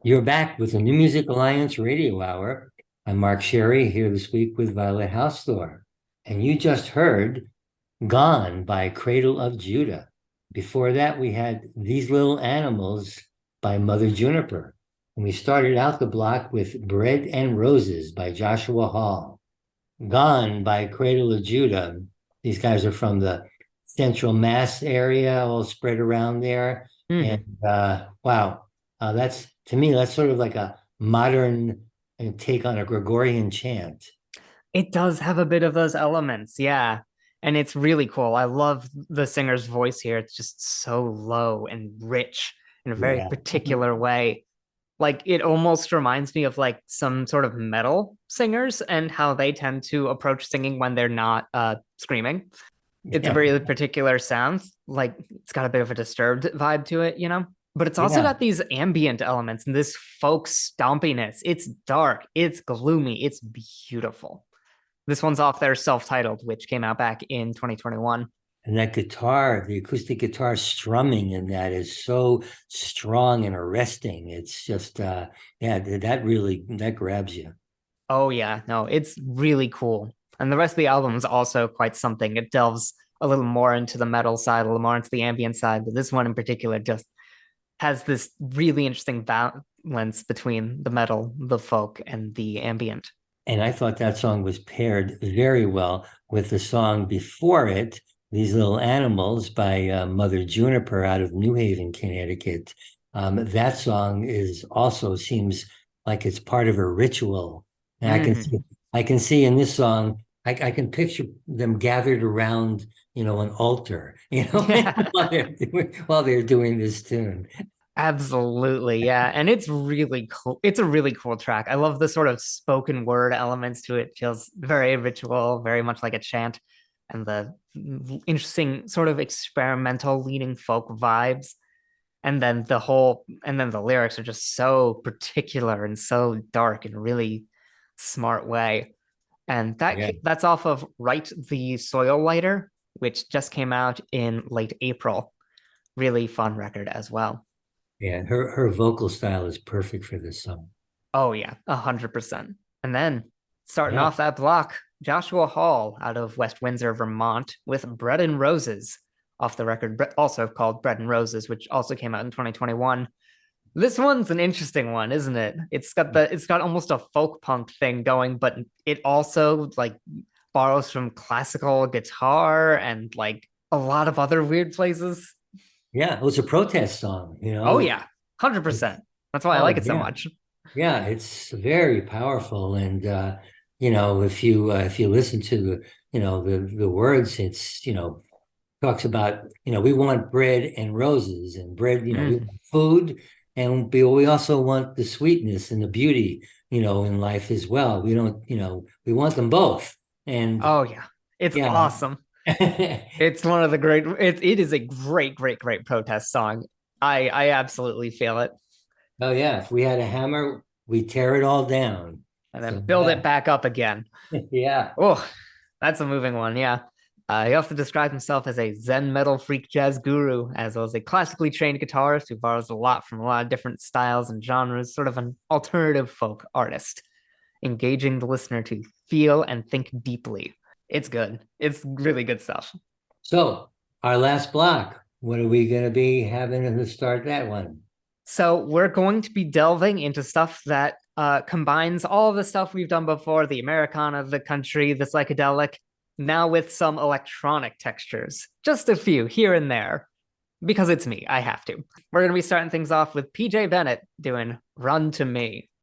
You're back with the New Music Alliance Radio Hour. I'm Mark Sherry here this week with Violet Hausthor. And you just heard Gone by Cradle of Judah. Before that, we had These Little Animals by Mother Juniper. And we started out the block with Bread and Roses by Joshua Hall. Gone by Cradle of Judah. These guys are from the Central Mass area, all spread around there. Mhm. And wow, that's to me, that's sort of like a modern take on a Gregorian chant. It does have a bit of those elements, yeah. And it's really cool. I love the singer's voice here. It's just so low and rich in a very Yeah. particular way. Like it almost reminds me of like some sort of metal singers and how they tend to approach singing when they're not screaming. It's a Yeah. very particular sound. Like it's got a bit of a disturbed vibe to it, you know? But it's also Yeah. got these ambient elements and this folk stompiness. It's dark, it's gloomy, it's beautiful. This one's off their self-titled, which came out back in 2021. And that guitar, the acoustic guitar strumming in that is so strong and arresting. It's just yeah, that really that grabs you. Oh yeah, no, it's really cool. And the rest of the album is also quite something. It delves a little more into the metal side, a little more into the ambient side, but this one in particular just has this really interesting balance between the metal, the folk, and the ambient. And I thought that song was paired very well with the song before it, These Little Animals by Mother Juniper out of New Haven, Connecticut. That song is also seems like it's part of a ritual. And Mm-hmm. I can see in this song, I can picture them gathered around, an altar, Yeah, while they're doing this tune. absolutely. Yeah. And it's really cool. It's a really cool track. I love the sort of spoken word elements to it. It feels very ritual, very much like a chant, and the interesting sort of experimental leaning folk vibes. And then the lyrics are just so particular and so dark in a really smart way. And Yeah. that's off of Write the Soil Lighter, which just came out in late April. Really fun record as well. Yeah, her vocal style is perfect for this song. Oh yeah, 100%. And then starting Yeah. off that block, Joshua Hall out of West Windsor, Vermont, with Bread and Roses off the record, also called Bread and Roses, which also came out in 2021. This one's an interesting one, isn't it? It's got almost a folk punk thing going, but it also like borrows from classical guitar and like a lot of other weird places. Yeah, it was a protest song, Oh yeah, 100%. It's That's why I like oh it so yeah. much. Yeah, it's very powerful. And if you listen to the words, it's talks about, we want bread and roses and bread, we Mm. want food and we also want the sweetness and the beauty, in life as well. We don't, we want them both. And Oh yeah, it's yeah. awesome. It's one of the great. It is a great protest song. I absolutely feel it, Oh yeah, if we had a hammer, we tear it all down. and then So build it back up again. yeah, Oh, that's a moving one. Yeah. He also described himself as a Zen metal freak jazz guru, as well as a classically trained guitarist who borrows a lot from a lot of different styles and genres, sort of an alternative folk artist, engaging the listener to feel and think deeply. It's good. It's really good stuff. so our last block, what are we going to be having to start that one? So we're going to be delving into stuff that combines all of the stuff we've done before, the Americana, the country, the psychedelic, now with some electronic textures. Just a few here and there, because it's me. I have to. We're going to be starting things off with PJ Bennett doing Run to Me.